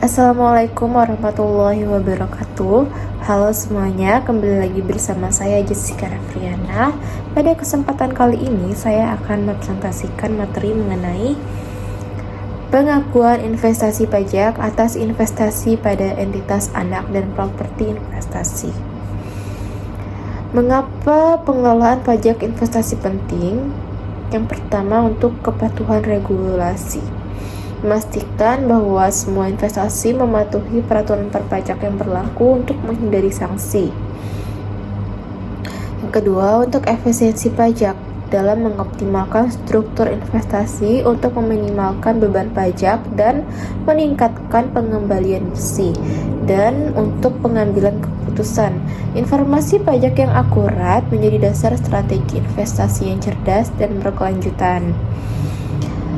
Assalamualaikum warahmatullahi wabarakatuh. Halo semuanya, kembali lagi bersama saya Jessica Rafriana. Pada kesempatan kali ini saya akan mempresentasikan materi mengenai pengakuan investasi pajak atas investasi pada entitas anak dan properti investasi. Mengapa pengelolaan pajak investasi penting? Yang pertama, untuk kepatuhan regulasi. Memastikan bahwa semua investasi mematuhi peraturan perpajak yang berlaku untuk menghindari sanksi. Yang kedua, untuk efisiensi pajak dalam mengoptimalkan struktur investasi untuk meminimalkan beban pajak dan meningkatkan pengembalian bersih. Dan untuk pengambilan keputusan, informasi pajak yang akurat menjadi dasar strategi investasi yang cerdas dan berkelanjutan.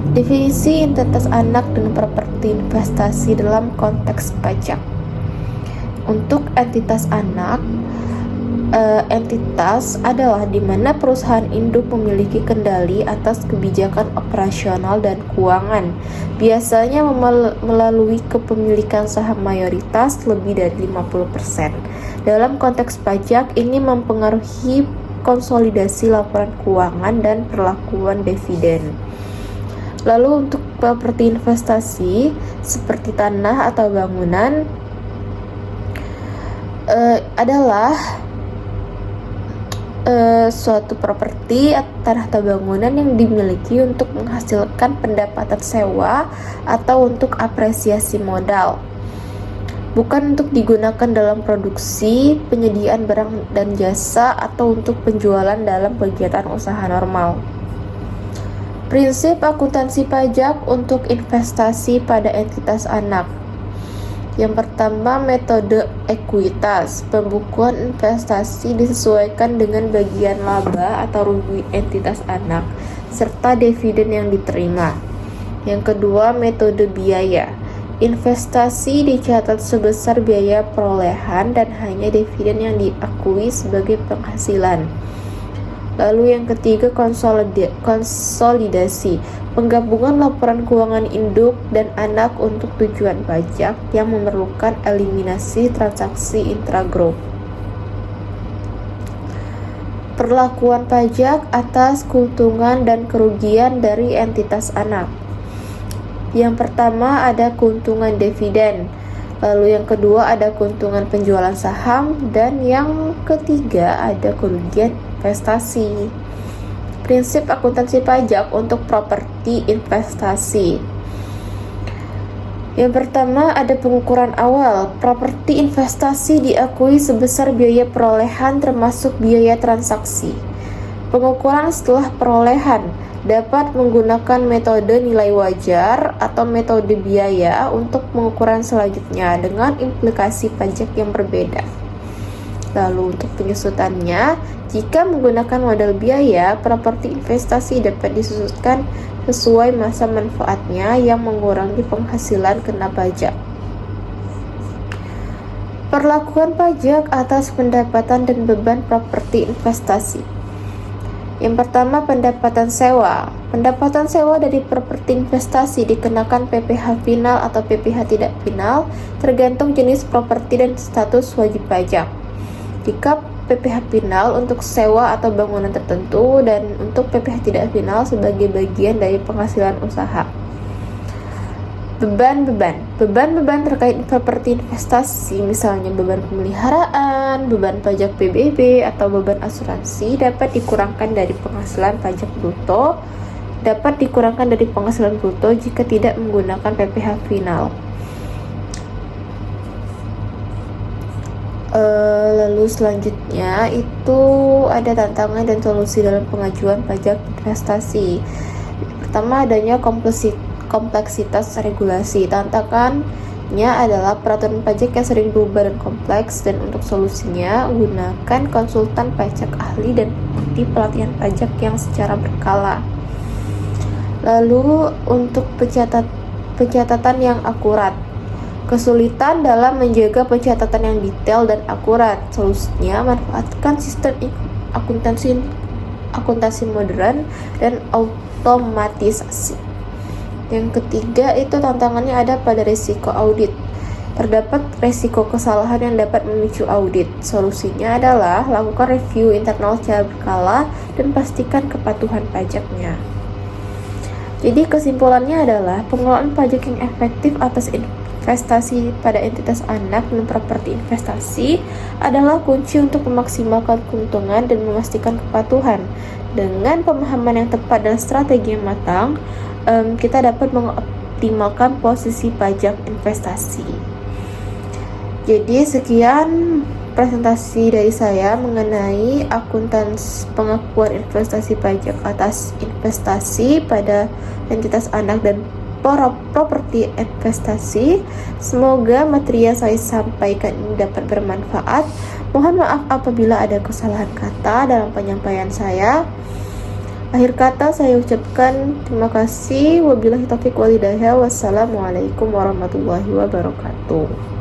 Definisi entitas anak dan properti investasi dalam konteks pajak. Untuk entitas anak, entitas adalah di mana perusahaan induk memiliki kendali atas kebijakan operasional dan keuangan, biasanya melalui kepemilikan saham mayoritas lebih dari 50%. Dalam konteks pajak, ini mempengaruhi konsolidasi laporan keuangan dan perlakuan dividen. Lalu untuk properti investasi seperti tanah atau bangunan adalah suatu properti tanah atau bangunan yang dimiliki untuk menghasilkan pendapatan sewa atau untuk apresiasi modal, bukan untuk digunakan dalam produksi, penyediaan barang dan jasa, atau untuk penjualan dalam kegiatan usaha normal. Prinsip akuntansi pajak untuk investasi pada entitas anak. Yang pertama, metode ekuitas. Pembukuan investasi disesuaikan dengan bagian laba atau rugi entitas anak, serta dividen yang diterima. Yang kedua, metode biaya. Investasi dicatat sebesar biaya perolehan dan hanya dividen yang diakui sebagai penghasilan. Lalu yang ketiga, konsolidasi, penggabungan laporan keuangan induk dan anak untuk tujuan pajak yang memerlukan eliminasi transaksi intragroup. Perlakuan pajak atas keuntungan dan kerugian dari entitas anak. Yang pertama ada keuntungan dividen, lalu yang kedua ada keuntungan penjualan saham, dan yang ketiga ada kerugian investasi. Prinsip akuntansi pajak untuk properti investasi. Yang pertama ada pengukuran awal. Properti investasi diakui sebesar biaya perolehan termasuk biaya transaksi. Pengukuran setelah perolehan dapat menggunakan metode nilai wajar atau metode biaya untuk pengukuran selanjutnya dengan implikasi pajak yang berbeda. Lalu untuk penyusutannya, jika menggunakan modal biaya, properti investasi dapat disusutkan sesuai masa manfaatnya yang mengurangi penghasilan kena pajak. Perlakuan pajak atas pendapatan dan beban properti investasi. Yang pertama, pendapatan sewa. Pendapatan sewa dari properti investasi dikenakan PPh final atau PPh tidak final, tergantung jenis properti dan status wajib pajak. Jika PPh final untuk sewa atau bangunan tertentu dan untuk PPh tidak final sebagai bagian dari penghasilan usaha. Beban terkait properti investasi, misalnya beban pemeliharaan, beban pajak PBB, atau beban asuransi dapat dikurangkan dari penghasilan pajak bruto, jika tidak menggunakan PPh final. Lalu selanjutnya itu ada tantangan dan solusi dalam pengajuan pajak investasi. Pertama, adanya kompleksitas regulasi. Tantangannya adalah peraturan pajak yang sering berubah dan kompleks, dan untuk solusinya gunakan konsultan pajak ahli dan ikuti pelatihan pajak yang secara berkala. Lalu untuk pencatatan yang akurat. Kesulitan dalam menjaga pencatatan yang detail dan akurat. Solusinya manfaatkan sistem akuntansi modern dan otomatisasi. Yang ketiga itu tantangannya ada pada risiko audit. Terdapat resiko kesalahan yang dapat memicu audit. Solusinya adalah lakukan review internal secara berkala dan pastikan kepatuhan pajaknya. Jadi kesimpulannya adalah pengelolaan pajak yang efektif atas investasi pada entitas anak dan properti investasi adalah kunci untuk memaksimalkan keuntungan dan memastikan kepatuhan. Dengan pemahaman yang tepat dan strategi yang matang, kita dapat mengoptimalkan posisi pajak investasi. Jadi sekian presentasi dari saya mengenai akuntansi pengakuan investasi pajak atas investasi pada entitas anak dan properti investasi. Semoga materi yang saya sampaikan ini dapat bermanfaat. Mohon maaf apabila ada kesalahan kata dalam penyampaian saya. Akhir kata saya ucapkan terima kasih. Wabillahi taufiq wal hidayah. Wassalamualaikum warahmatullahi wabarakatuh.